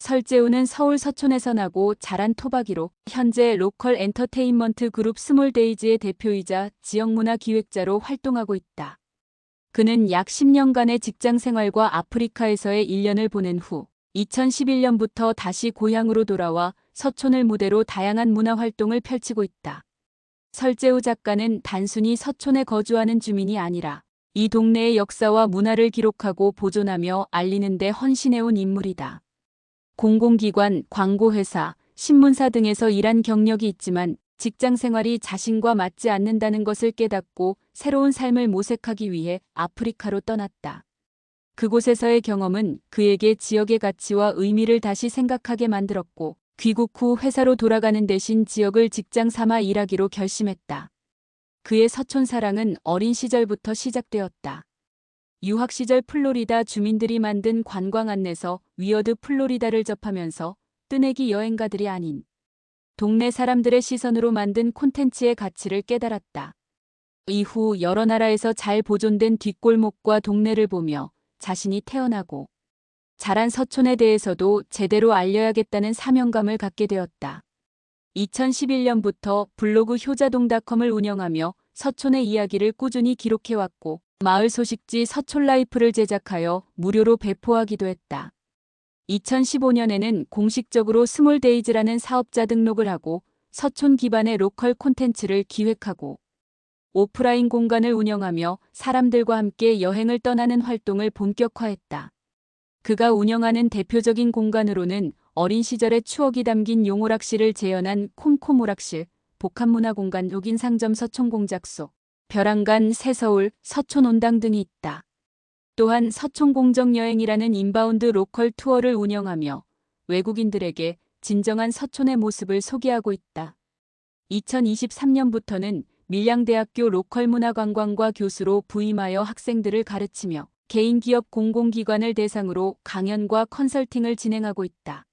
설재우는 서울 서촌에서 나고 자란 토박이로 현재 로컬 엔터테인먼트 그룹 스몰데이즈의 대표이자 지역문화 기획자로 활동하고 있다. 그는 약 10년간의 직장 생활과 아프리카에서의 1년을 보낸 후 2011년부터 다시 고향으로 돌아와 서촌을 무대로 다양한 문화 활동을 펼치고 있다. 설재우 작가는 단순히 서촌에 거주하는 주민이 아니라 이 동네의 역사와 문화를 기록하고 보존하며 알리는 데 헌신해온 인물이다. 공공기관, 광고회사, 신문사 등에서 일한 경력이 있지만 직장 생활이 자신과 맞지 않는다는 것을 깨닫고 새로운 삶을 모색하기 위해 아프리카로 떠났다. 그곳에서의 경험은 그에게 지역의 가치와 의미를 다시 생각하게 만들었고 귀국 후 회사로 돌아가는 대신 지역을 직장 삼아 일하기로 결심했다. 그의 서촌 사랑은 어린 시절부터 시작되었다. 유학 시절 플로리다 주민들이 만든 관광 안내서 위어드 플로리다를 접하면서 뜨내기 여행가들이 아닌 동네 사람들의 시선으로 만든 콘텐츠의 가치를 깨달았다. 이후 여러 나라에서 잘 보존된 뒷골목과 동네를 보며 자신이 태어나고 자란 서촌에 대해서도 제대로 알려야겠다는 사명감을 갖게 되었다. 2011년부터 블로그 효자동닷컴을 운영하며 서촌의 이야기를 꾸준히 기록해왔고 마을 소식지 서촌라이프를 제작하여 무료로 배포하기도 했다. 2015년에는 공식적으로 스몰데이즈라는 사업자 등록을 하고 서촌 기반의 로컬 콘텐츠를 기획하고 오프라인 공간을 운영하며 사람들과 함께 여행을 떠나는 활동을 본격화했다. 그가 운영하는 대표적인 공간으로는 어린 시절의 추억이 담긴 용오락실을 재현한 콤콤오락실, 복합문화공간 녹인상점 서촌공작소, 벼랑간 새서울, 서촌온당 등이 있다. 또한 서촌공정여행이라는 인바운드 로컬 투어를 운영하며 외국인들에게 진정한 서촌의 모습을 소개하고 있다. 2023년부터는 밀양대학교 로컬문화관광과 교수로 부임하여 학생들을 가르치며 개인기업 공공기관을 대상으로 강연과 컨설팅을 진행하고 있다.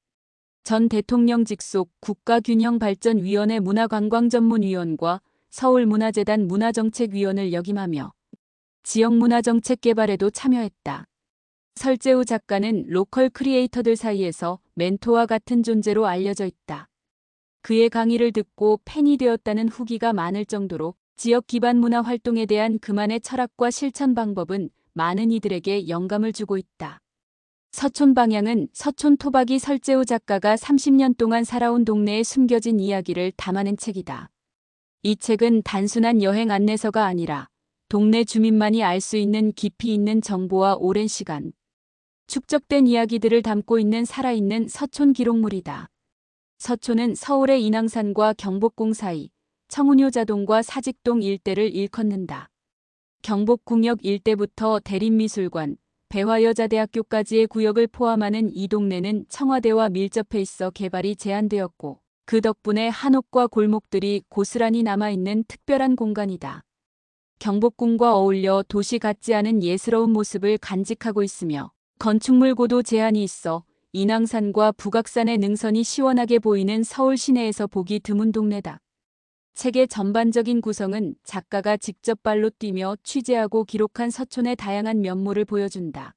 전 대통령 직속 국가균형발전위원회 문화관광전문위원과 서울문화재단 문화정책위원을 역임하며 지역문화정책 개발에도 참여했다. 설재우 작가는 로컬 크리에이터들 사이에서 멘토와 같은 존재로 알려져 있다. 그의 강의를 듣고 팬이 되었다는 후기가 많을 정도로 지역 기반 문화 활동에 대한 그만의 철학과 실천 방법은 많은 이들에게 영감을 주고 있다. 서촌 방향은 서촌 토박이 설재우 작가가 30년 동안 살아온 동네의 숨겨진 이야기를 담아낸 책이다. 이 책은 단순한 여행 안내서가 아니라 동네 주민만이 알 수 있는 깊이 있는 정보와 오랜 시간, 축적된 이야기들을 담고 있는 살아있는 서촌 기록물이다. 서촌은 서울의 인왕산과 경복궁 사이, 청운효자동과 사직동 일대를 일컫는다. 경복궁역 일대부터 대림미술관, 배화여자대학교까지의 구역을 포함하는 이 동네는 청와대와 밀접해 있어 개발이 제한되었고 그 덕분에 한옥과 골목들이 고스란히 남아있는 특별한 공간이다. 경복궁과 어울려 도시 같지 않은 예스러운 모습을 간직하고 있으며 건축물 고도 제한이 있어 인왕산과 북악산의 능선이 시원하게 보이는 서울 시내에서 보기 드문 동네다. 책의 전반적인 구성은 작가가 직접 발로 뛰며 취재하고 기록한 서촌의 다양한 면모를 보여준다.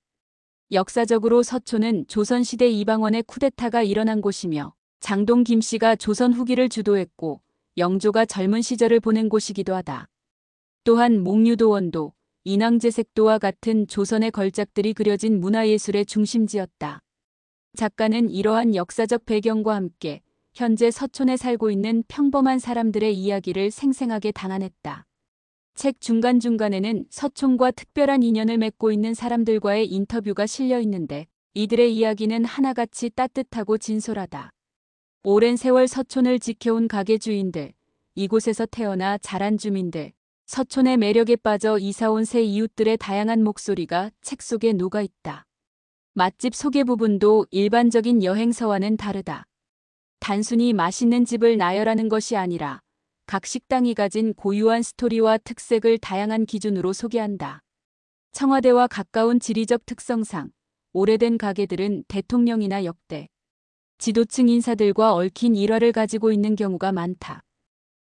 역사적으로 서촌은 조선시대 이방원의 쿠데타가 일어난 곳이며 장동 김씨가 조선 후기를 주도했고 영조가 젊은 시절을 보낸 곳이기도 하다. 또한 목류도원도, 인왕제색도와 같은 조선의 걸작들이 그려진 문화예술의 중심지였다. 작가는 이러한 역사적 배경과 함께 현재 서촌에 살고 있는 평범한 사람들의 이야기를 생생하게 담아냈다. 책 중간중간에는 서촌과 특별한 인연을 맺고 있는 사람들과의 인터뷰가 실려 있는데 이들의 이야기는 하나같이 따뜻하고 진솔하다. 오랜 세월 서촌을 지켜온 가게 주인들, 이곳에서 태어나 자란 주민들, 서촌의 매력에 빠져 이사온 새 이웃들의 다양한 목소리가 책 속에 녹아있다. 맛집 소개 부분도 일반적인 여행서와는 다르다. 단순히 맛있는 집을 나열하는 것이 아니라 각 식당이 가진 고유한 스토리와 특색을 다양한 기준으로 소개한다. 청와대와 가까운 지리적 특성상 오래된 가게들은 대통령이나 역대, 지도층 인사들과 얽힌 일화를 가지고 있는 경우가 많다.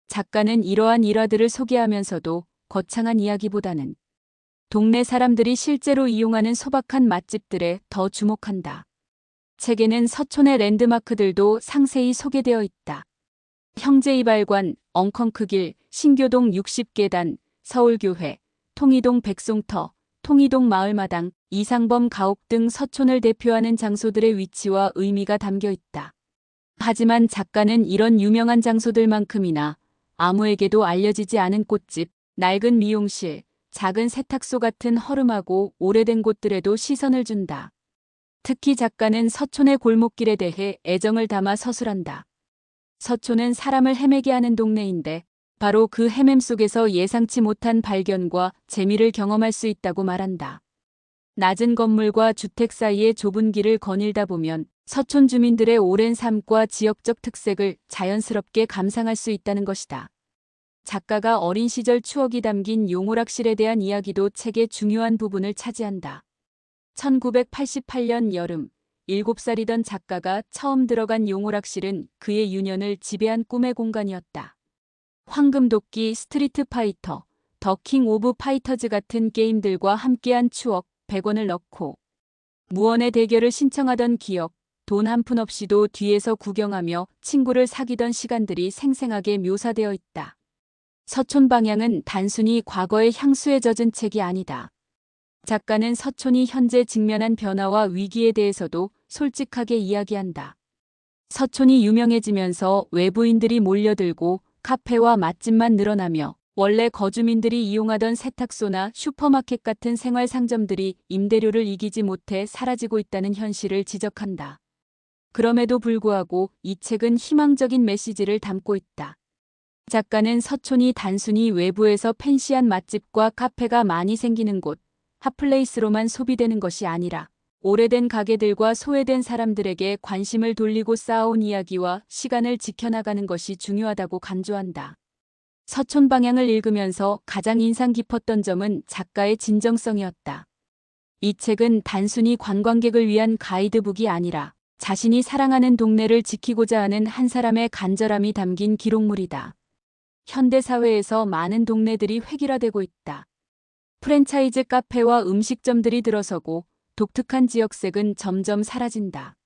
작가는 이러한 일화들을 소개하면서도 거창한 이야기보다는 동네 사람들이 실제로 이용하는 소박한 맛집들에 더 주목한다. 책에는 서촌의 랜드마크들도 상세히 소개되어 있다. 형제이발관, 엉컨크길, 신교동 60계단, 서울교회, 통이동 백송터, 통이동 마을마당, 이상범 가옥 등 서촌을 대표하는 장소들의 위치와 의미가 담겨 있다. 하지만 작가는 이런 유명한 장소들만큼이나 아무에게도 알려지지 않은 꽃집, 낡은 미용실, 작은 세탁소 같은 허름하고 오래된 곳들에도 시선을 준다. 특히 작가는 서촌의 골목길에 대해 애정을 담아 서술한다. 서촌은 사람을 헤매게 하는 동네인데 바로 그 헤맴 속에서 예상치 못한 발견과 재미를 경험할 수 있다고 말한다. 낮은 건물과 주택 사이의 좁은 길을 거닐다 보면 서촌 주민들의 오랜 삶과 지역적 특색을 자연스럽게 감상할 수 있다는 것이다. 작가가 어린 시절 추억이 담긴 용오락실에 대한 이야기도 책의 중요한 부분을 차지한다. 1988년 여름, 7살이던 작가가 처음 들어간 용오락실은 그의 유년을 지배한 꿈의 공간이었다. 황금도끼, 스트리트 파이터, 더 킹 오브 파이터즈 같은 게임들과 함께한 추억, 100원을 넣고 무언의 대결을 신청하던 기억, 돈 한 푼 없이도 뒤에서 구경하며 친구를 사귀던 시간들이 생생하게 묘사되어 있다. 서촌 방향은 단순히 과거의 향수에 젖은 책이 아니다. 작가는 서촌이 현재 직면한 변화와 위기에 대해서도 솔직하게 이야기한다. 서촌이 유명해지면서 외부인들이 몰려들고 카페와 맛집만 늘어나며 원래 거주민들이 이용하던 세탁소나 슈퍼마켓 같은 생활 상점들이 임대료를 이기지 못해 사라지고 있다는 현실을 지적한다. 그럼에도 불구하고 이 책은 희망적인 메시지를 담고 있다. 작가는 서촌이 단순히 외부에서 팬시한 맛집과 카페가 많이 생기는 곳, 핫플레이스로만 소비되는 것이 아니라 오래된 가게들과 소외된 사람들에게 관심을 돌리고 쌓아온 이야기와 시간을 지켜나가는 것이 중요하다고 강조한다. 서촌 방향을 읽으면서 가장 인상 깊었던 점은 작가의 진정성이었다. 이 책은 단순히 관광객을 위한 가이드북이 아니라 자신이 사랑하는 동네를 지키고자 하는 한 사람의 간절함이 담긴 기록물이다. 현대사회에서 많은 동네들이 획일화되고 있다. 프랜차이즈 카페와 음식점들이 들어서고 독특한 지역색은 점점 사라진다.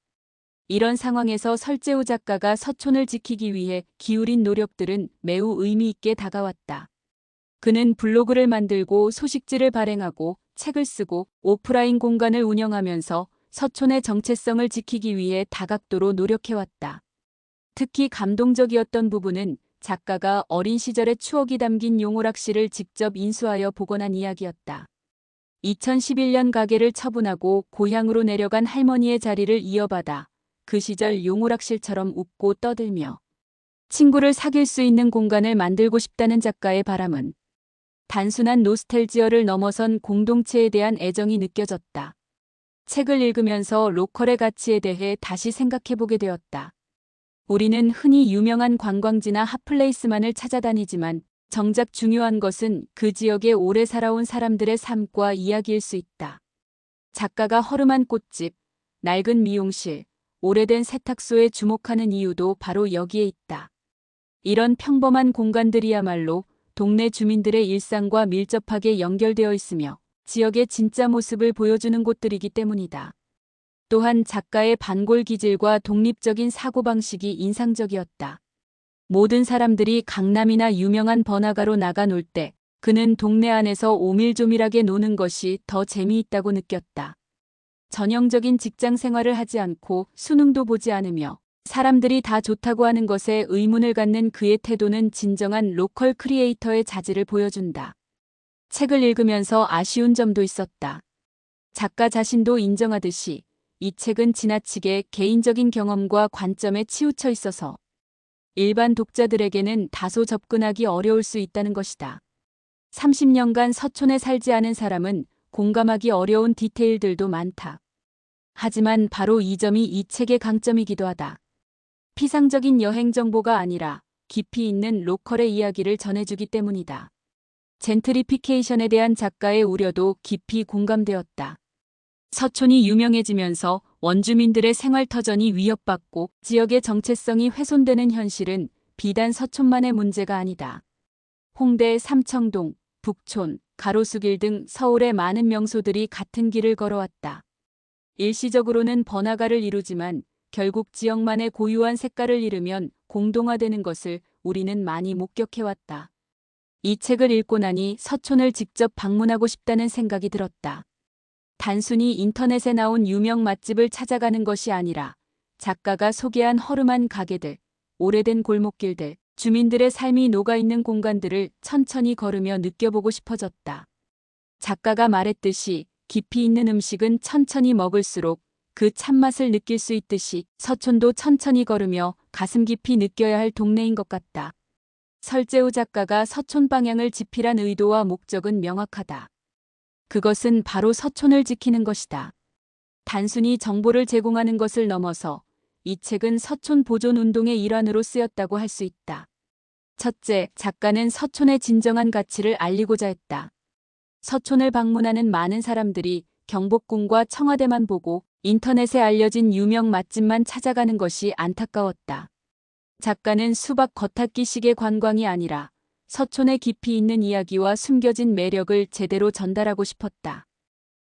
이런 상황에서 설재우 작가가 서촌을 지키기 위해 기울인 노력들은 매우 의미 있게 다가왔다. 그는 블로그를 만들고 소식지를 발행하고 책을 쓰고 오프라인 공간을 운영하면서 서촌의 정체성을 지키기 위해 다각도로 노력해왔다. 특히 감동적이었던 부분은 작가가 어린 시절의 추억이 담긴 용오락실을 직접 인수하여 복원한 이야기였다. 2011년 가게를 처분하고 고향으로 내려간 할머니의 자리를 이어받아 그 시절 용오락실처럼 웃고 떠들며 친구를 사귈 수 있는 공간을 만들고 싶다는 작가의 바람은 단순한 노스텔지어를 넘어선 공동체에 대한 애정이 느껴졌다. 책을 읽으면서 로컬의 가치에 대해 다시 생각해보게 되었다. 우리는 흔히 유명한 관광지나 핫플레이스만을 찾아다니지만 정작 중요한 것은 그 지역에 오래 살아온 사람들의 삶과 이야기일 수 있다. 작가가 허름한 꽃집, 낡은 미용실, 오래된 세탁소에 주목하는 이유도 바로 여기에 있다. 이런 평범한 공간들이야말로 동네 주민들의 일상과 밀접하게 연결되어 있으며 지역의 진짜 모습을 보여주는 곳들이기 때문이다. 또한 작가의 반골 기질과 독립적인 사고방식이 인상적이었다. 모든 사람들이 강남이나 유명한 번화가로 나가 놀 때 그는 동네 안에서 오밀조밀하게 노는 것이 더 재미있다고 느꼈다. 전형적인 직장 생활을 하지 않고 수능도 보지 않으며 사람들이 다 좋다고 하는 것에 의문을 갖는 그의 태도는 진정한 로컬 크리에이터의 자질을 보여준다. 책을 읽으면서 아쉬운 점도 있었다. 작가 자신도 인정하듯이 이 책은 지나치게 개인적인 경험과 관점에 치우쳐 있어서 일반 독자들에게는 다소 접근하기 어려울 수 있다는 것이다. 30년간 서촌에 살지 않은 사람은 공감하기 어려운 디테일들도 많다. 하지만 바로 이 점이 이 책의 강점이기도 하다. 피상적인 여행 정보가 아니라 깊이 있는 로컬의 이야기를 전해주기 때문이다. 젠트리피케이션에 대한 작가의 우려도 깊이 공감되었다. 서촌이 유명해지면서 원주민들의 생활터전이 위협받고 지역의 정체성이 훼손되는 현실은 비단 서촌만의 문제가 아니다. 홍대, 삼청동, 북촌, 가로수길 등 서울의 많은 명소들이 같은 길을 걸어왔다. 일시적으로는 번화가를 이루지만 결국 지역만의 고유한 색깔을 잃으면 공동화되는 것을 우리는 많이 목격해왔다. 이 책을 읽고 나니 서촌을 직접 방문하고 싶다는 생각이 들었다. 단순히 인터넷에 나온 유명 맛집을 찾아가는 것이 아니라 작가가 소개한 허름한 가게들, 오래된 골목길들, 주민들의 삶이 녹아있는 공간들을 천천히 걸으며 느껴보고 싶어졌다. 작가가 말했듯이 깊이 있는 음식은 천천히 먹을수록 그 참맛을 느낄 수 있듯이 서촌도 천천히 걸으며 가슴 깊이 느껴야 할 동네인 것 같다. 설재우 작가가 서촌 방향을 집필한 의도와 목적은 명확하다. 그것은 바로 서촌을 지키는 것이다. 단순히 정보를 제공하는 것을 넘어서 이 책은 서촌 보존 운동의 일환으로 쓰였다고 할 수 있다. 첫째, 작가는 서촌의 진정한 가치를 알리고자 했다. 서촌을 방문하는 많은 사람들이 경복궁과 청와대만 보고 인터넷에 알려진 유명 맛집만 찾아가는 것이 안타까웠다. 작가는 수박 겉핥기식의 관광이 아니라 서촌의 깊이 있는 이야기와 숨겨진 매력을 제대로 전달하고 싶었다.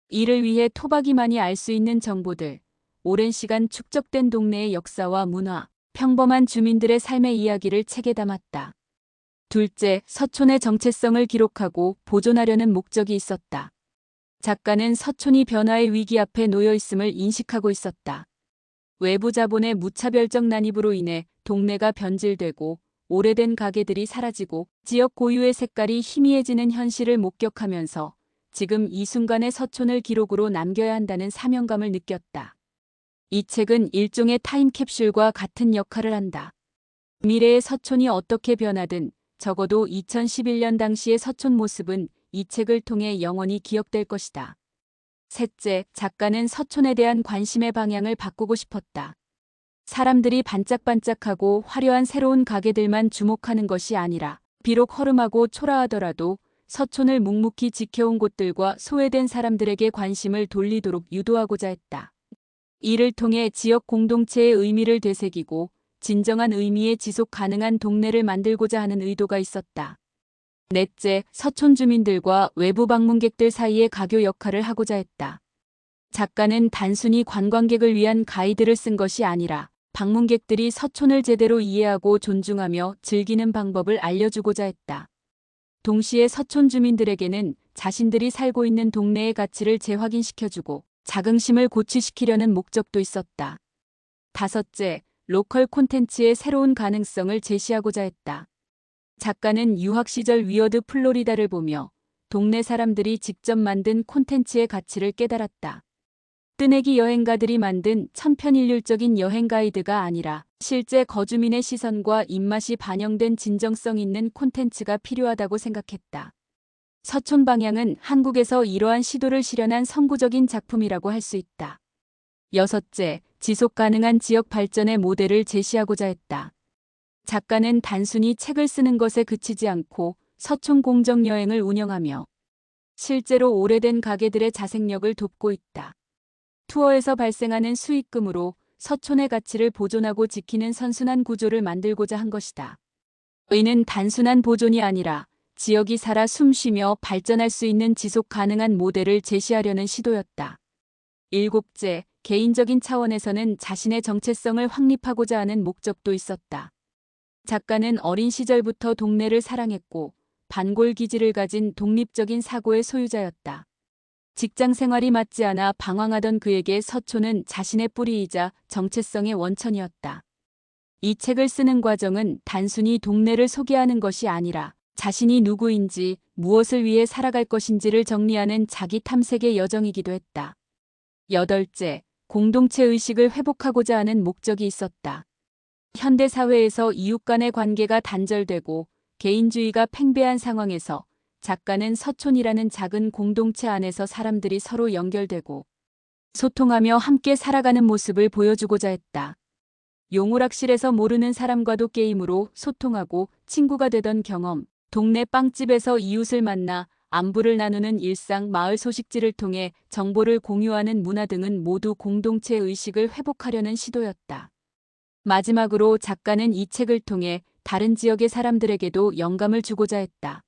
이를 위해 토박이만이 알 수 있는 정보들, 오랜 시간 축적된 동네의 역사와 문화, 평범한 주민들의 삶의 이야기를 책에 담았다. 둘째, 서촌의 정체성을 기록하고 보존하려는 목적이 있었다. 작가는 서촌이 변화의 위기 앞에 놓여 있음을 인식하고 있었다. 외부 자본의 무차별적 난입으로 인해 동네가 변질되고 오래된 가게들이 사라지고 지역 고유의 색깔이 희미해지는 현실을 목격하면서 지금 이 순간의 서촌을 기록으로 남겨야 한다는 사명감을 느꼈다. 이 책은 일종의 타임캡슐과 같은 역할을 한다. 미래의 서촌이 어떻게 변하든 적어도 2011년 당시의 서촌 모습은 이 책을 통해 영원히 기억될 것이다. 셋째, 작가는 서촌에 대한 관심의 방향을 바꾸고 싶었다. 사람들이 반짝반짝하고 화려한 새로운 가게들만 주목하는 것이 아니라 비록 허름하고 초라하더라도 서촌을 묵묵히 지켜온 곳들과 소외된 사람들에게 관심을 돌리도록 유도하고자 했다. 이를 통해 지역 공동체의 의미를 되새기고 진정한 의미의 지속 가능한 동네를 만들고자 하는 의도가 있었다. 넷째, 서촌 주민들과 외부 방문객들 사이의 가교 역할을 하고자 했다. 작가는 단순히 관광객을 위한 가이드를 쓴 것이 아니라 방문객들이 서촌을 제대로 이해하고 존중하며 즐기는 방법을 알려주고자 했다. 동시에 서촌 주민들에게는 자신들이 살고 있는 동네의 가치를 재확인시켜주고 자긍심을 고취시키려는 목적도 있었다. 다섯째, 로컬 콘텐츠의 새로운 가능성을 제시하고자 했다. 작가는 유학 시절 위어드 플로리다를 보며 동네 사람들이 직접 만든 콘텐츠의 가치를 깨달았다. 뜨내기 여행가들이 만든 천편일률적인 여행 가이드가 아니라 실제 거주민의 시선과 입맛이 반영된 진정성 있는 콘텐츠가 필요하다고 생각했다. 서촌 방향은 한국에서 이러한 시도를 실현한 선구적인 작품이라고 할 수 있다. 여섯째, 지속 가능한 지역 발전의 모델을 제시하고자 했다. 작가는 단순히 책을 쓰는 것에 그치지 않고 서촌 공정 여행을 운영하며 실제로 오래된 가게들의 자생력을 돕고 있다. 투어에서 발생하는 수익금으로 서촌의 가치를 보존하고 지키는 선순환 구조를 만들고자 한 것이다. 이는 단순한 보존이 아니라 지역이 살아 숨쉬며 발전할 수 있는 지속 가능한 모델을 제시하려는 시도였다. 일곱째, 개인적인 차원에서는 자신의 정체성을 확립하고자 하는 목적도 있었다. 작가는 어린 시절부터 동네를 사랑했고 반골 기질을 가진 독립적인 사고의 소유자였다. 직장 생활이 맞지 않아 방황하던 그에게 서촌은 자신의 뿌리이자 정체성의 원천이었다. 이 책을 쓰는 과정은 단순히 동네를 소개하는 것이 아니라 자신이 누구인지 무엇을 위해 살아갈 것인지를 정리하는 자기 탐색의 여정이기도 했다. 여덟째, 공동체 의식을 회복하고자 하는 목적이 있었다. 현대 사회에서 이웃 간의 관계가 단절되고 개인주의가 팽배한 상황에서 작가는 서촌이라는 작은 공동체 안에서 사람들이 서로 연결되고 소통하며 함께 살아가는 모습을 보여주고자 했다. 용오락실에서 모르는 사람과도 게임으로 소통하고 친구가 되던 경험, 동네 빵집에서 이웃을 만나 안부를 나누는 일상, 마을 소식지를 통해 정보를 공유하는 문화 등은 모두 공동체 의식을 회복하려는 시도였다. 마지막으로 작가는 이 책을 통해 다른 지역의 사람들에게도 영감을 주고자 했다.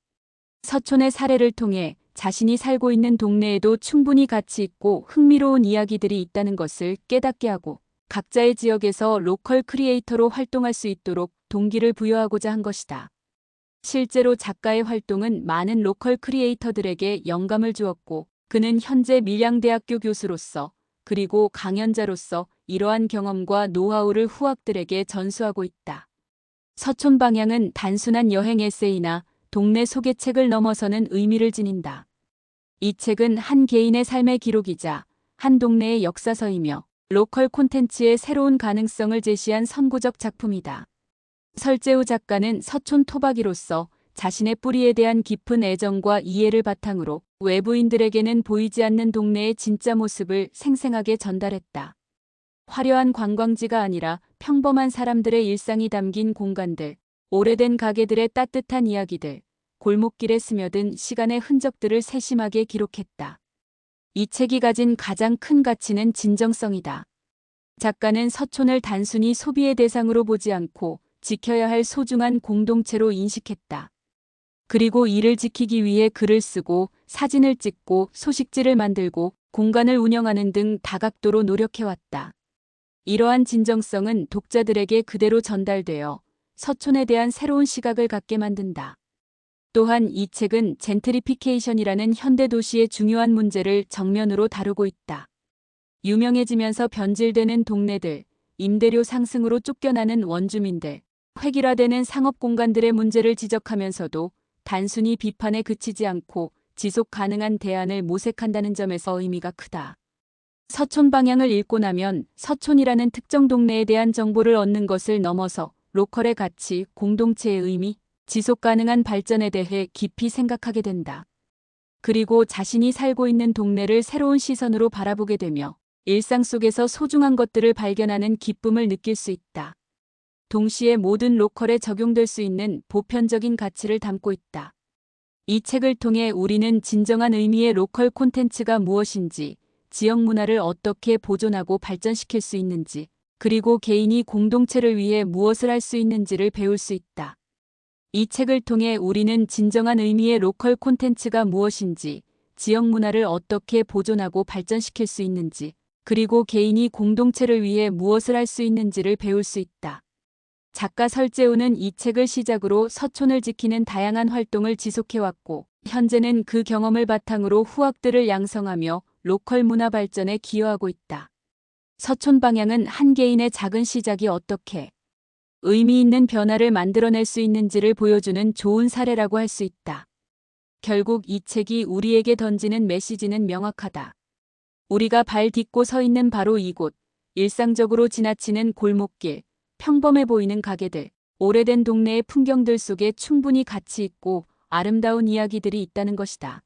서촌의 사례를 통해 자신이 살고 있는 동네에도 충분히 가치 있고 흥미로운 이야기들이 있다는 것을 깨닫게 하고 각자의 지역에서 로컬 크리에이터로 활동할 수 있도록 동기를 부여하고자 한 것이다. 실제로 작가의 활동은 많은 로컬 크리에이터들에게 영감을 주었고 그는 현재 밀양대학교 교수로서 그리고 강연자로서 이러한 경험과 노하우를 후학들에게 전수하고 있다. 서촌 방향은 단순한 여행 에세이나 동네 소개책을 넘어서는 의미를 지닌다. 이 책은 한 개인의 삶의 기록이자 한 동네의 역사서이며 로컬 콘텐츠의 새로운 가능성을 제시한 선구적 작품이다. 설재우 작가는 서촌 토박이로서 자신의 뿌리에 대한 깊은 애정과 이해를 바탕으로 외부인들에게는 보이지 않는 동네의 진짜 모습을 생생하게 전달했다. 화려한 관광지가 아니라 평범한 사람들의 일상이 담긴 공간들, 오래된 가게들의 따뜻한 이야기들, 골목길에 스며든 시간의 흔적들을 세심하게 기록했다. 이 책이 가진 가장 큰 가치는 진정성이다. 작가는 서촌을 단순히 소비의 대상으로 보지 않고 지켜야 할 소중한 공동체로 인식했다. 그리고 이를 지키기 위해 글을 쓰고 사진을 찍고 소식지를 만들고 공간을 운영하는 등 다각도로 노력해왔다. 이러한 진정성은 독자들에게 그대로 전달되어 서촌에 대한 새로운 시각을 갖게 만든다. 또한 이 책은 젠트리피케이션이라는 현대 도시의 중요한 문제를 정면으로 다루고 있다. 유명해지면서 변질되는 동네들, 임대료 상승으로 쫓겨나는 원주민들, 획일화되는 상업 공간들의 문제를 지적하면서도 단순히 비판에 그치지 않고 지속 가능한 대안을 모색한다는 점에서 의미가 크다. 서촌 방향을 읽고 나면 서촌이라는 특정 동네에 대한 정보를 얻는 것을 넘어서 로컬의 가치, 공동체의 의미, 지속 가능한 발전에 대해 깊이 생각하게 된다. 그리고 자신이 살고 있는 동네를 새로운 시선으로 바라보게 되며 일상 속에서 소중한 것들을 발견하는 기쁨을 느낄 수 있다. 동시에 모든 로컬에 적용될 수 있는 보편적인 가치를 담고 있다. 이 책을 통해 우리는 진정한 의미의 로컬 콘텐츠가 무엇인지, 지역 문화를 어떻게 보존하고 발전시킬 수 있는지, 그리고 개인이 공동체를 위해 무엇을 할 수 있는지를 배울 수 있다. 이 책을 통해 우리는 진정한 의미의 로컬 콘텐츠가 무엇인지, 지역 문화를 어떻게 보존하고 발전시킬 수 있는지, 그리고 개인이 공동체를 위해 무엇을 할 수 있는지를 배울 수 있다. 작가 설재우는 이 책을 시작으로 서촌을 지키는 다양한 활동을 지속해왔고, 현재는 그 경험을 바탕으로 후학들을 양성하며 로컬 문화 발전에 기여하고 있다. 서촌 방향은 한 개인의 작은 시작이 어떻게 의미 있는 변화를 만들어낼 수 있는지를 보여주는 좋은 사례라고 할 수 있다. 결국 이 책이 우리에게 던지는 메시지는 명확하다. 우리가 발 딛고 서 있는 바로 이곳, 일상적으로 지나치는 골목길, 평범해 보이는 가게들, 오래된 동네의 풍경들 속에 충분히 가치 있고 아름다운 이야기들이 있다는 것이다.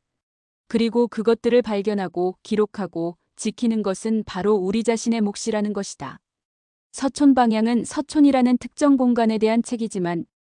그리고 그것들을 발견하고 기록하고 지키는 것은 바로 우리 자신의 몫이라는 것이다. 서촌 방향은 서촌이라는 특정 공간에 대한 책이지만